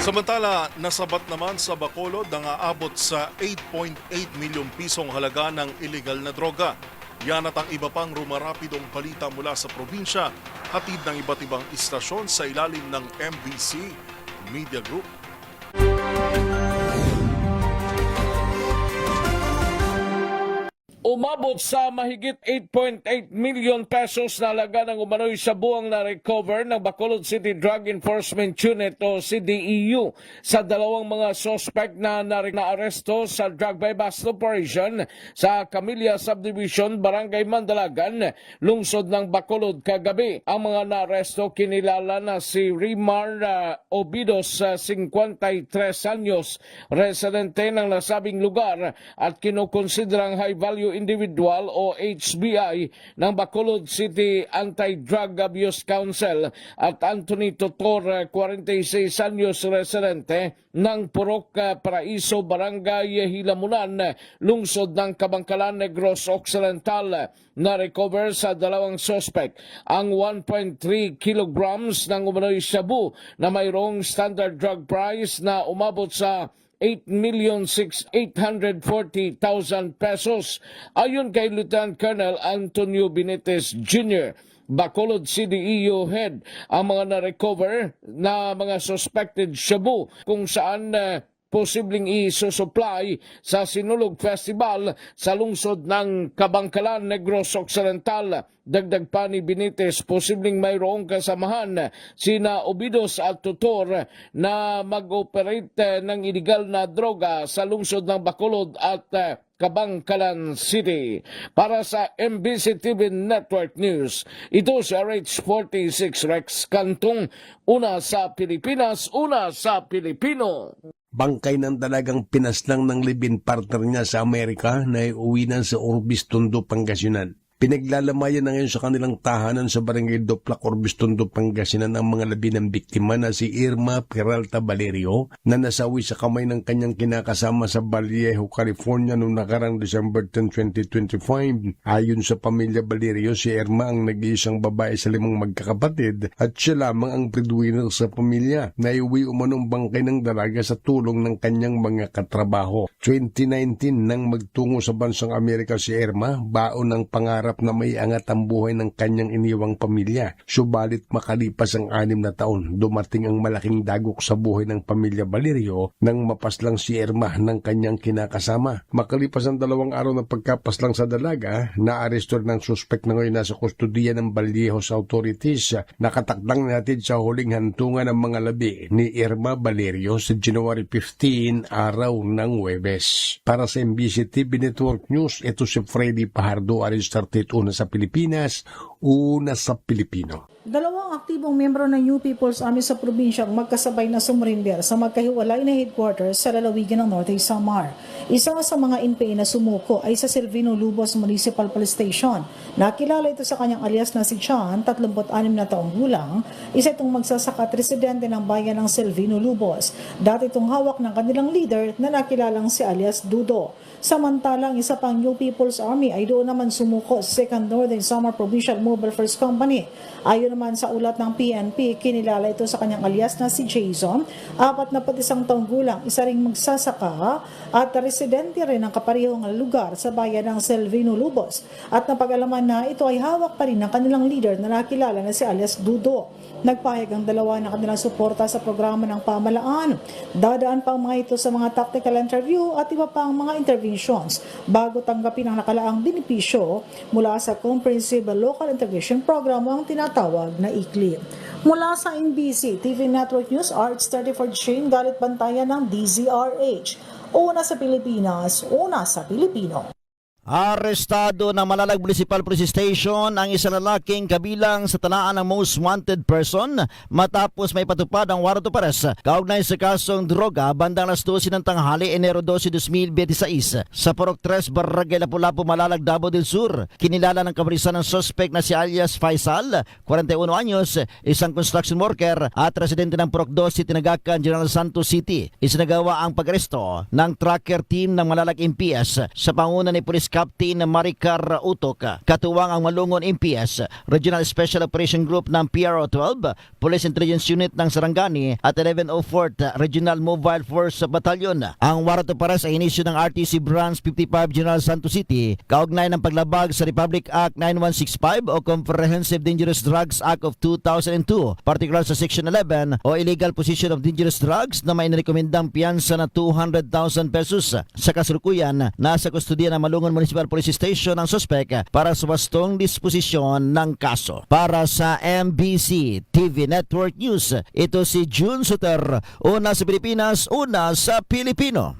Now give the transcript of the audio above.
Samantala, nasabat naman sa Bacolod ang aabot sa 8.8 milyong pisong halaga ng illegal na droga. Yan at ang iba pang rumarapidong balita mula sa probinsya, hatid ng iba't ibang istasyon sa ilalim ng MBC Media Group. Umabot sa mahigit 8.8 million pesos na halaga ng umano'y sabuang na recover ng Bacolod City Drug Enforcement Unit o CDEU sa dalawang mga suspect na naaresto sa drug buy-bust operation sa Camilla Subdivision, Barangay Mandalagan, lungsod ng Bacolod kagabi. Ang mga naaresto kinilala na si Rimar Obidos, 53 anyos, residente ng nasabing lugar at kinukonsiderang high-value individual o HBI ng Bacolod City Anti-Drug Abuse Council, at Anthony Totor, 46 anyos, residente ng Purok Paraiso, Barangay Hilamunan, lungsod ng Kabangkalan, Negros Occidental. Na-recover sa dalawang suspect ang 1.3 kilograms ng umano'y shabu na mayroong standard drug price na umabot sa 8,840,000 pesos. Ayon kay Lieutenant Colonel Antonio Benitez Jr., Bacolod CDEU head, ang mga na-recover na mga suspected shabu kung saan posibleng isusupply sa Sinulog Festival sa lungsod ng Kabangkalan, Negros Occidental. Dagdag pa ni Benitez, posibleng mayroong kasamahan sina Obidos at Tutor na mag-operate ng illegal na droga sa lungsod ng Bacolod at Kabangkalan City. Para sa MBC TV Network News, ito si RH46 Rex Cantong, una sa Pilipinas, una sa Pilipino. Bangkay ng dalagang pinaslang ng live-in partner niya sa Amerika na iuwi na sa Orbis, Tondo, Pangasinan. Pinaglalamayan na ngayon sa kanilang tahanan sa Barangay Doplac, Orbis, Tondo, Pangasinan ang mga labi ng biktima na si Irma Peralta Valerio na nasawi sa kamay ng kanyang kinakasama sa Vallejo, California noong nakarang December 10, 2025. Ayon sa pamilya Valerio, si Irma ang nag-iisang babae sa 5 magkakapatid at siya lamang ang breadwinner sa pamilya. Naiuwi umanong bangkay ng dalaga sa tulong ng kanyang mga katrabaho. 2019 nang magtungo sa bansang Amerika si Irma, baon ng pangarap na may angat ang buhay ng kanyang iniwang pamilya. Subalit makalipas ang 6 na taon, dumating ang malaking dagok sa buhay ng pamilya Valerio nang mapaslang si Irma ng kanyang kinakasama. Makalipas ang 2 araw na pagkapaslang sa dalaga, naaresto ng suspect na ngayon nasa kustudiya ng Vallejos authorities. Nakatakdang natin sa huling hantungan ng mga labi ni Irma Valerio sa January 15, araw ng Huwebes. Para sa MBC TV Network News, ito si Freddy Pajardo, Aristartet, una sa Pilipinas, una sa Pilipino. Dalawang aktibong membro ng New People's Army sa probinsyang magkasabay na sumurinder sa magkahiwalay na headquarters sa lalawigan ng Norte Samar. Isa sa mga NPA na sumuko ay sa Silvino Lubos Municipal Police Station. Nakilala ito sa kanyang alias na si Chan, 36 na taong gulang, isa itong magsasaka at residente ng bayan ng Silvino Lubos. Dati itong hawak ng kanilang leader na nakilalang si alias Dudo. Samantalang isa pang New People's Army ay doon naman sumuko sa 2nd Northern Samar Provincial Mobile First Company. Ayon naman sa ulat ng PNP, kinilala ito sa kanyang alias na si Jason, 41 taong gulang, isa ring magsasaka at residente rin ng kaparehong lugar sa bayan ng Silvino Lubos. At napag-alaman na ito ay hawak pa rin ng kanilang leader na nakilala na si alias Dudo. Nagpahayag ang dalawa na kanilang suporta sa programa ng pamalaan. Dadaan pa ang mga ito sa mga tactical interview at iba pang mga interventions bago tanggapin ang nakalaang benepisyo mula sa Comprehensive Local Integration Program ang tinatawag na ICLI. Mula sa NBC TV Network News, Arts 34 Shane, galit bantayan ng DZRH. Una sa Pilipinas, una sa Pilipino. Arestado ng Malalag Municipal Police Station ang isang lalaking kabilang sa talaan ng most wanted person matapos may patupad ang warrant of arrest kaugnay sa kasong droga bandang alas 12 ng tanghali, Enero 12, 2026 sa Purok 3, Barangay Lapu-Lapu, Malalag, Davao del Sur. Kinilala ng kabarisan ng suspect na si alias Faisal, 41 anyos, isang construction worker at residente ng Purok 12, Tinagakan, General Santos City. Isinagawa ang pag-aresto ng tracker team ng Malalag MPS sa panguna ni Police Captain Maricar Utok, katuwang ang Malungon MPS, Regional Special Operation Group ng PRO 12, Police Intelligence Unit ng Sarangani at 1104th Regional Mobile Force Battalion. Ang warrant of arrest ay inisyu ng RTC Branch 55 General Santos City kaugnay ng paglabag sa Republic Act 9165 o Comprehensive Dangerous Drugs Act of 2002, particular sa Section 11 o Illegal Possession of Dangerous Drugs na may nirekomendang piyansa na 200,000 pesos. Sa kasalukuyan, nasa kustodiya ng Malungon Municipal Police Station ang suspek para sa wastong disposisyon ng kaso. Para sa MBC TV Network News, ito si June Suter, una sa Pilipinas, una sa Pilipino.